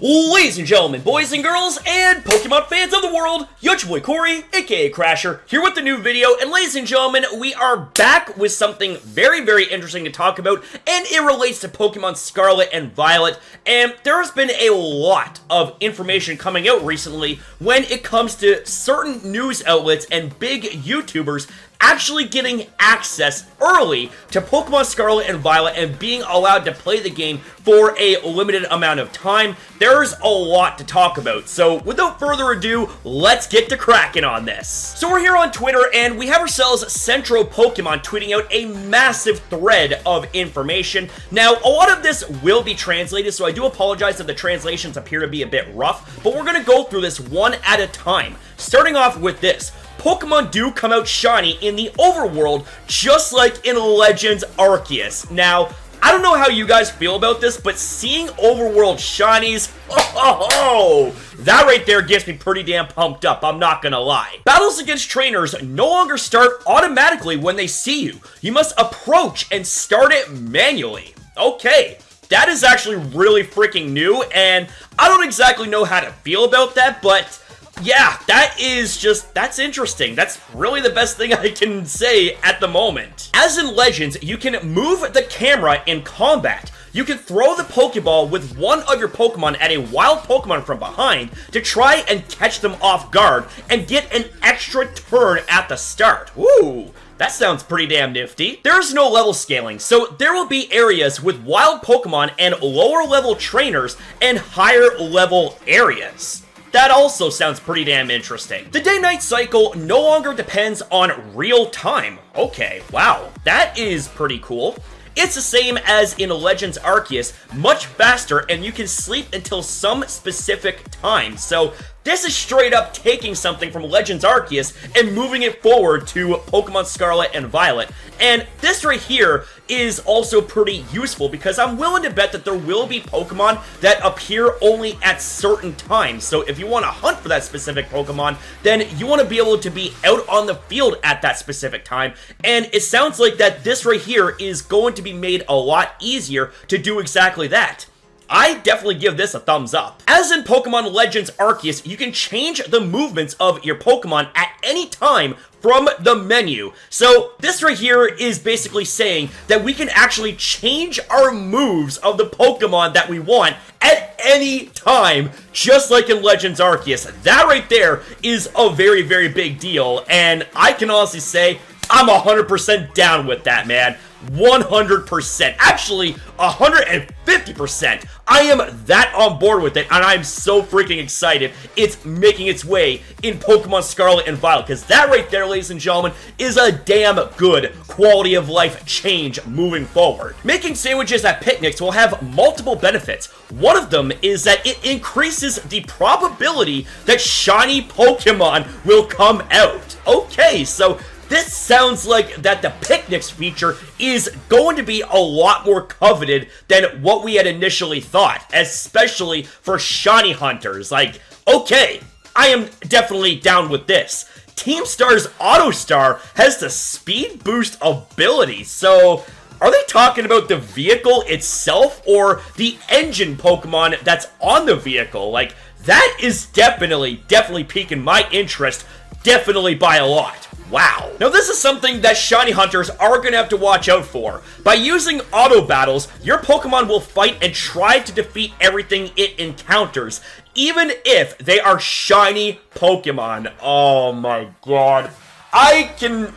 Ladies and gentlemen, boys and girls, and Pokemon fans of the world, your boy Corey, aka Crasher, here with the new video, and ladies and gentlemen, we are back with something very, very interesting to talk about, and it relates to Pokemon Scarlet and Violet, and there has been a lot of information coming out recently when it comes to certain news outlets and big YouTubers actually getting access early to Pokemon Scarlet and Violet and being allowed to play the game for a limited amount of time. There's a lot to talk about, so without further ado, let's get to cracking on this. So we're here on Twitter, and we have ourselves Centro Pokemon tweeting out a massive thread of information. Now, a lot of this will be translated, so I do apologize if the translations appear to be a bit rough, but we're going to go through this one at a time. Starting off with this. Pokemon do come out shiny in the Overworld, just like in Legends Arceus. Now, I don't know how you guys feel about this, but seeing Overworld shinies, that right there gets me pretty damn pumped up, I'm not gonna lie. Battles against trainers no longer start automatically when they see you. You must approach and start it manually. Okay. That is actually really freaking new, and I don't exactly know how to feel about that, but yeah, that's interesting. That's really the best thing I can say at the moment. As in Legends, you can move the camera in combat. You can throw the Pokeball with one of your Pokemon at a wild Pokemon from behind to try and catch them off guard and get an extra turn at the start. Ooh. That sounds pretty damn nifty. There's no level scaling, so there will be areas with wild Pokemon and lower level trainers and higher level areas. That also sounds pretty damn interesting. The day-night cycle no longer depends on real time. Okay, wow, that is pretty cool. It's the same as in Legends Arceus, much faster, and you can sleep until some specific time. So this is straight up taking something from Legends Arceus and moving it forward to Pokemon Scarlet and Violet. And this right here is also pretty useful because I'm willing to bet that there will be Pokemon that appear only at certain times. So if you want to hunt for that specific Pokemon, then you want to be able to be out on the field at that specific time. And it sounds like that this right here is going to be made a lot easier to do exactly that. I definitely give this a thumbs up. As in Pokemon Legends Arceus, you can change the movements of your Pokemon at any time from the menu. So this right here is basically saying that we can actually change our moves of the Pokemon that we want at any time, just like in Legends Arceus. That right there is a very, very big deal, and I can honestly say I'm 100% down with that, man. 100%. Actually, 150%. I am that on board with it, and I'm so freaking excited it's making its way in Pokemon Scarlet and Violet, because that right there, ladies and gentlemen, is a damn good quality of life change moving forward. Making sandwiches at picnics will have multiple benefits. One of them is that it increases the probability that shiny Pokemon will come out. Okay, so this sounds like that the picnics feature is going to be a lot more coveted than what we had initially thought, especially for shiny hunters. Like, okay, I am definitely down with this. Team Star's Auto Star has the speed boost ability, so are they talking about the vehicle itself or the engine Pokemon that's on the vehicle? Like, that is definitely piquing my interest, definitely by a lot. Wow. Now this is something that shiny hunters are going to have to watch out for. By using auto battles, your Pokemon will fight and try to defeat everything it encounters, even if they are shiny Pokemon. Oh my god. I can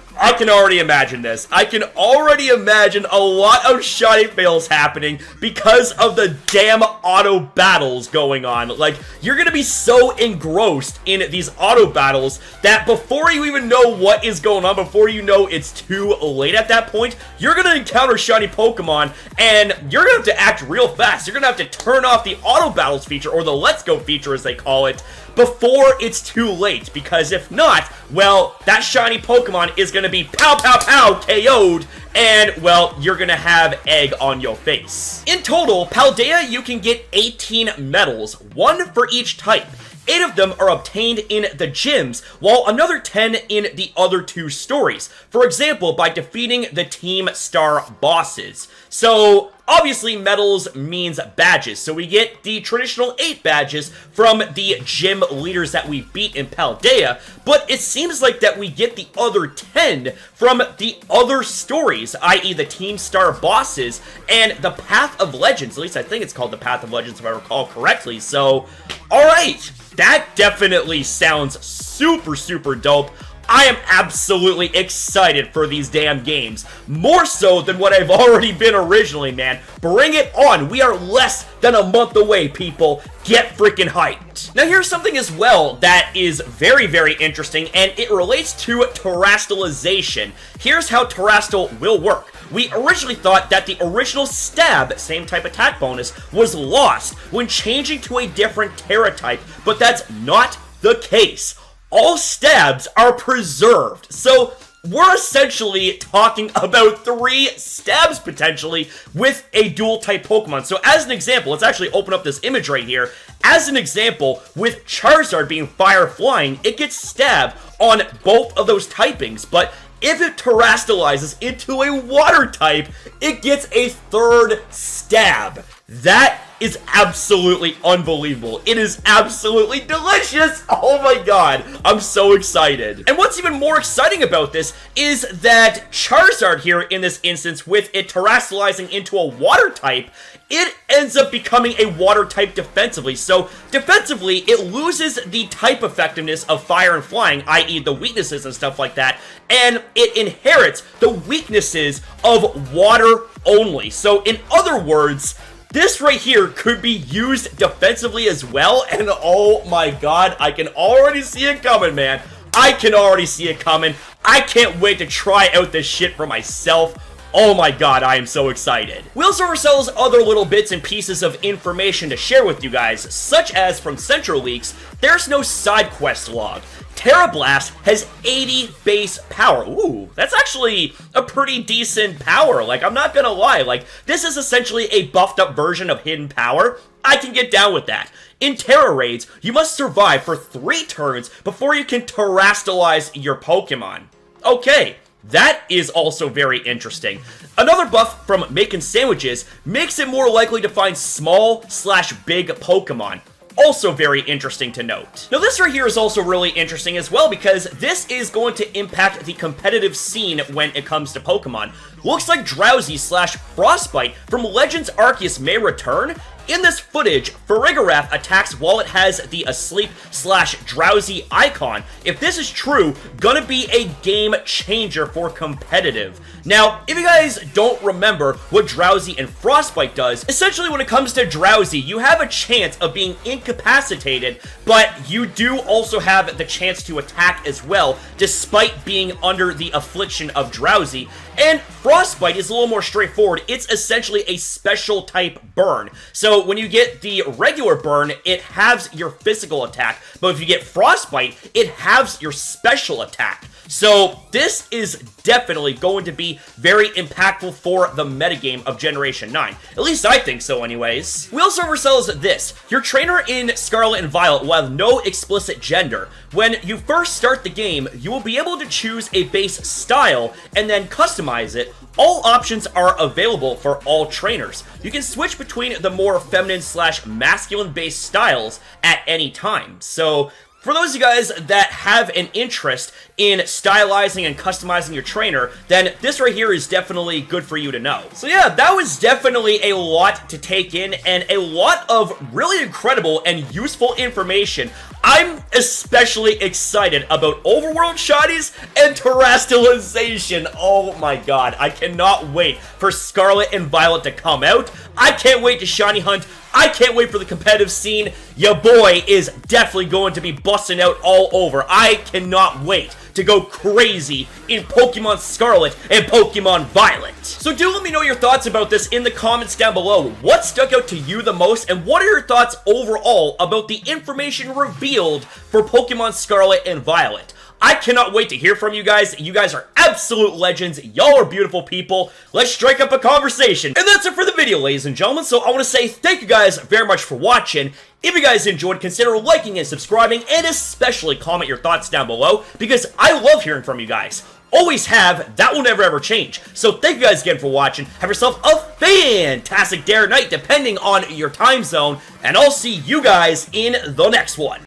already imagine this. I can already imagine a lot of shiny fails happening because of the damn auto battles going on. Like, you're gonna be so engrossed in these auto battles that before you even know what is going on, before you know it's too late at that point, you're gonna encounter shiny Pokemon and you're gonna have to act real fast. You're gonna have to turn off the auto battles feature, or the Let's Go feature as they call it, before it's too late, because if not, well, that shiny Pokemon is gonna be pow pow pow KO'd, and well, you're gonna have egg on your face. In total, Paldea, you can get 18 medals, one for each type. 8 of them are obtained in the gyms, while another 10 in the other 2 stories. For example, by defeating the Team Star bosses. So, obviously, medals means badges, so we get the traditional 8 badges from the gym leaders that we beat in Paldea, but it seems like that we get the other 10 from the other stories, i.e. the Team Star bosses and the Path of Legends. At least I think it's called the Path of Legends if I recall correctly, so alright, that definitely sounds super, super dope. I am absolutely excited for these damn games. More so than what I've already been originally, man. Bring it on. We are less than a month away, people. Get freaking hyped. Now, here's something as well that is very, very interesting, and it relates to Terastallization. Here's how Terastal will work. We originally thought that the original stab, same type attack bonus, was lost when changing to a different Terra type, but that's not the case. All stabs are preserved. So we're essentially talking about 3 stabs potentially with a dual type Pokemon. So as an example, let's actually open up this image right here. As an example, with Charizard being fire flying, it gets stabbed on both of those typings, but if it terastallizes into a water type, it gets a 3rd stab. That is absolutely unbelievable. It is absolutely delicious. Oh my god, I'm so excited. And what's even more exciting about this is that Charizard here in this instance, with it terastallizing into a water type, it ends up becoming a water type defensively. So defensively, it loses the type effectiveness of fire and flying, i.e. the weaknesses and stuff like that, and it inherits the weaknesses of water only. So in other words, this right here could be used defensively as well, and oh my god, I can already see it coming, man. I can already see it coming. I can't wait to try out this shit for myself. Oh my god, I am so excited. We also have ourselves other little bits and pieces of information to share with you guys, such as from Central Leaks, there's no side quest log. Terra Blast has 80 base power. Ooh, that's actually a pretty decent power. Like, I'm not gonna lie. Like, this is essentially a buffed up version of Hidden Power. I can get down with that. In Terra Raids, you must survive for 3 turns before you can Terastallize your Pokemon. Okay, that is also very interesting. Another buff from making sandwiches makes it more likely to find small/big Pokemon. Also very interesting to note. Now this right here is also really interesting as well, because this is going to impact the competitive scene when it comes to Pokemon. Looks like Drowsy/Frostbite from Legends Arceus may return. In this footage, Farigiraf attacks while it has the asleep/drowsy icon. If this is true, gonna be a game changer for competitive. Now, if you guys don't remember what Drowsy and Frostbite does, essentially when it comes to Drowsy, you have a chance of being incapacitated, but you do also have the chance to attack as well, despite being under the affliction of Drowsy. And Frostbite is a little more straightforward. It's essentially a special type burn. So when you get the regular burn, it halves your physical attack, but if you get Frostbite, it halves your special attack. So this is definitely going to be very impactful for the metagame of Generation 9. At least I think so anyways. We also have ourselves this. Your trainer in Scarlet and Violet will have no explicit gender. When you first start the game, you will be able to choose a base style and then customize it. All options are available for all trainers. You can switch between the more feminine/masculine based styles at any time. So for those of you guys that have an interest in stylizing and customizing your trainer, then this right here is definitely good for you to know. So yeah, that was definitely a lot to take in and a lot of really incredible and useful information. I'm especially excited about Overworld shinies and Terastallization. Oh my god, I cannot wait for Scarlet and Violet to come out. I can't wait to shiny hunt. I can't wait for the competitive scene. Your boy is definitely going to be busting out all over. I cannot wait to go crazy in Pokemon Scarlet and Pokemon Violet. So do let me know your thoughts about this in the comments down below. What stuck out to you the most, and what are your thoughts overall about the information revealed for Pokemon Scarlet and Violet? I cannot wait to hear from you guys. You guys are absolute legends. Y'all are beautiful people. Let's strike up a conversation. And that's it for the video, ladies and gentlemen. So I want to say thank you guys very much for watching. If you guys enjoyed, consider liking and subscribing, and especially comment your thoughts down below, because I love hearing from you guys. Always have, that will never ever change. So thank you guys again for watching, have yourself a fantastic day or night, depending on your time zone, and I'll see you guys in the next one.